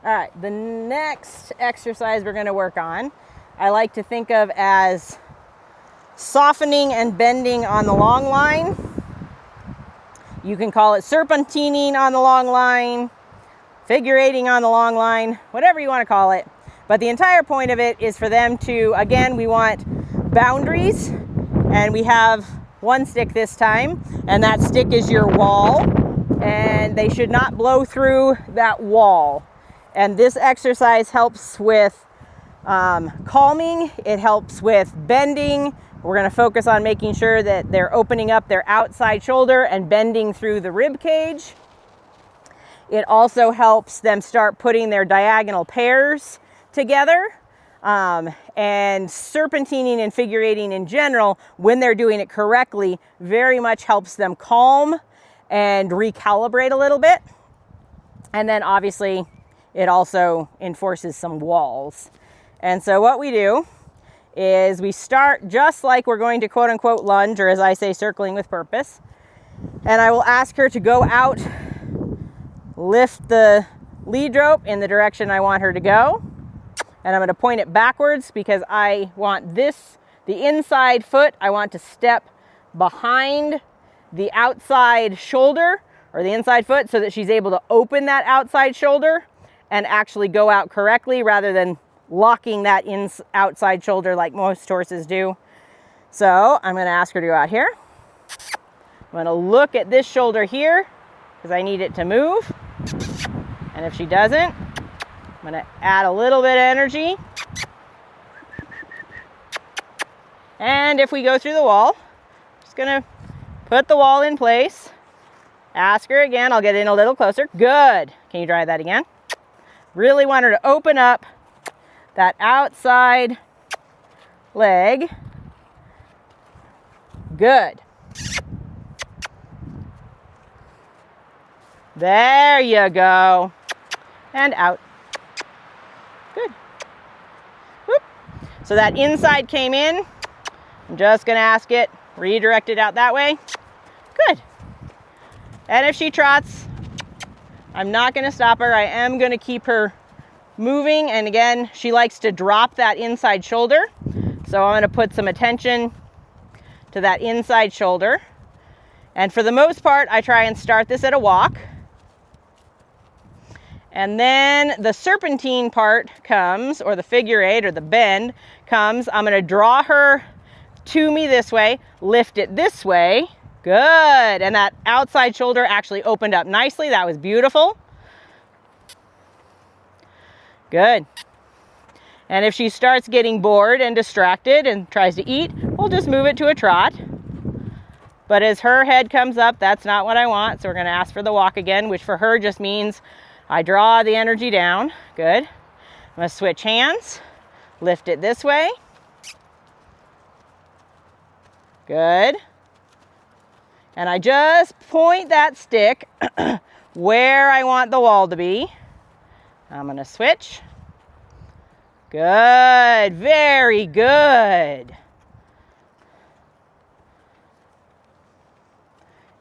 All right, the next exercise we're going to work on, I like to think of as softening and bending on the long line. You can call it serpentining on the long line, figurating on the long line, whatever you want to call it. But the entire point of it is for them to, again, we want boundaries, and we have one stick this time, and that stick is your wall, and they should not blow through that wall. And this exercise helps with calming, it helps with bending. We're going to focus on making sure that they're opening up their outside shoulder and bending through the rib cage. It also helps them start putting their diagonal pairs together. And serpentining and figurating in general, when they're doing it correctly, very much helps them calm and recalibrate a little bit. And then obviously it also enforces some walls. And so what we do is we start just like we're going to quote unquote lunge, or as I say, circling with purpose. And I will ask her to go out, lift the lead rope in the direction I want her to go. And I'm going to point it backwards because I want this, the inside foot, I want to step behind the outside shoulder or the inside foot so that she's able to open that outside shoulder and actually go out correctly rather than locking that outside shoulder like most horses do. So I'm going to ask her to go out here. I'm going to look at this shoulder here because I need it to move. And if she doesn't, I'm going to add a little bit of energy. And if we go through the wall, I'm just going to put the wall in place. Ask her again. I'll get in a little closer. Good. Can you try that again? Really want her to open up that outside leg. Good. There you go. And out. Good. Whoop. So that inside came in. I'm just going to ask it, redirect it out that way. Good. And if she trots, I'm not going to stop her. I am going to keep her moving. And again, she likes to drop that inside shoulder. So I'm going to put some attention to that inside shoulder. And for the most part, I try and start this at a walk. And then the serpentine part comes, or the figure eight or the bend comes. I'm going to draw her to me this way, lift it this way. Good. And that outside shoulder actually opened up nicely. That was beautiful. Good. And if she starts getting bored and distracted and tries to eat, we'll just move it to a trot. But as her head comes up, that's not what I want. So we're going to ask for the walk again, which for her just means I draw the energy down. Good. I'm going to switch hands. Lift it this way. Good. And I just point that stick where I want the wall to be. I'm going to switch. Good. Very good.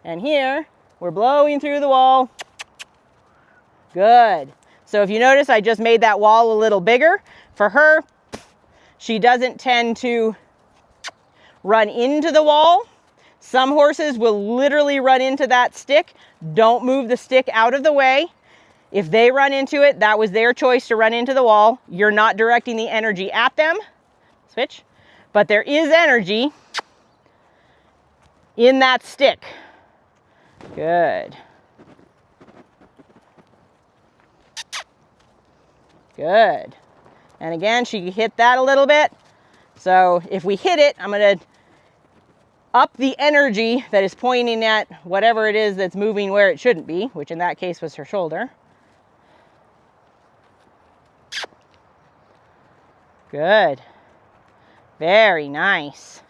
And here, we're blowing through the wall. Good. So if you notice, I just made that wall a little bigger. For her, she doesn't tend to run into the wall. Some horses will literally run into that stick. Don't move the stick out of the way. If they run into it, that was their choice to run into the wall. You're not directing the energy at them. Switch. But there is energy in that stick. Good. Good. And again, she hit that a little bit. So if we hit it, I'm going to up the energy that is pointing at whatever it is that's moving where it shouldn't be, which in that case was her shoulder. Good. Very nice.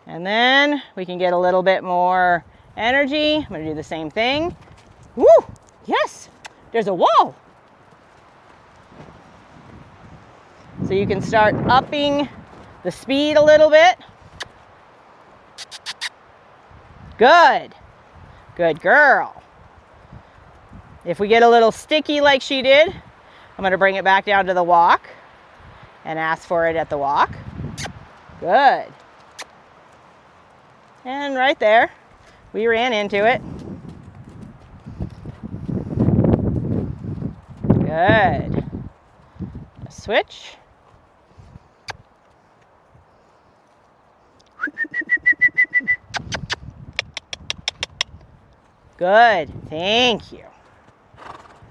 And then we can get a little bit more energy. I'm going to do the same thing. Woo! Yes! There's a wall! So you can start upping the speed a little bit. Good. Good girl. If we get a little sticky like she did, I'm going to bring it back down to the walk and ask for it at the walk. Good. And right there, we ran into it. Good. Switch. Good. Thank you.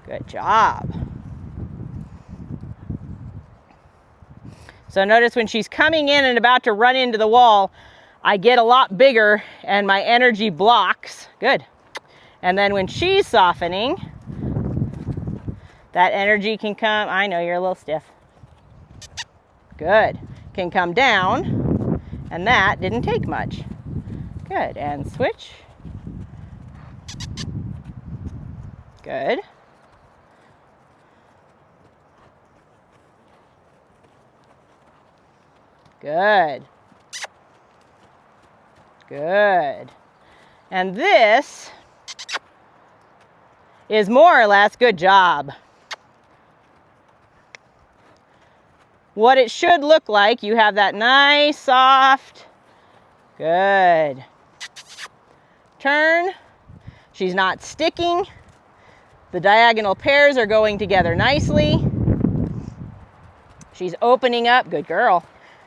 Good job. So notice when she's coming in and about to run into the wall, I get a lot bigger and my energy blocks. Good. And then when she's softening, that energy can come. I know you're a little stiff. Good. Can come down, and that didn't take much. Good. And switch. Good. Good. Good. And this is more or less good job. What it should look like, you have that nice, soft, good. Turn. She's not sticking. The diagonal pairs are going together nicely. She's opening up. Good girl.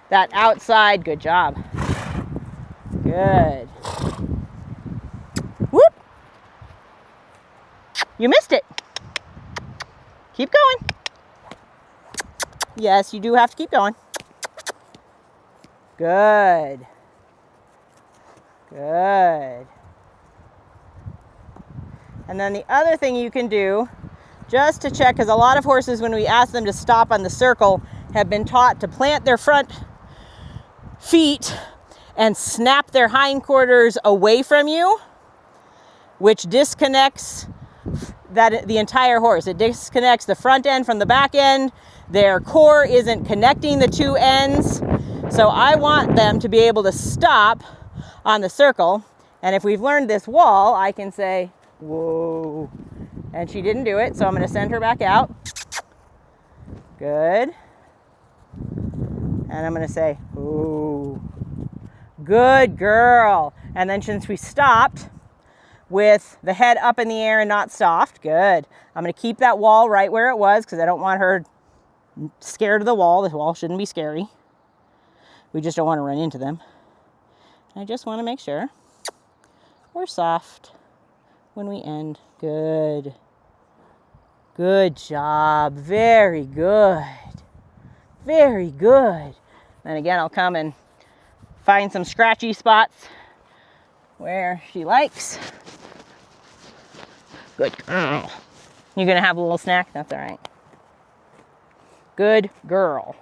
That outside, good job. Good. Whoop. You missed it. Keep going. Yes, you do have to keep going. Good. Good. And then the other thing you can do, just to check, because a lot of horses, when we ask them to stop on the circle, have been taught to plant their front feet and snap their hindquarters away from you, which disconnects the entire horse. It disconnects the front end from the back end. Their core isn't connecting the two ends. So I want them to be able to stop on the circle. And if we've learned this wall, I can say, whoa. And she didn't do it, so I'm going to send her back out. Good. And I'm going to say, ooh. Good girl. And then since we stopped with the head up in the air and not soft, good. I'm going to keep that wall right where it was because I don't want her scared of the wall. The wall shouldn't be scary. We just don't want to run into them. I just want to make sure we're soft when we end. Good. Good job. Very good. Very good. And again, I'll come and find some scratchy spots where she likes. Good girl. You're going to have a little snack? That's all right. Good girl.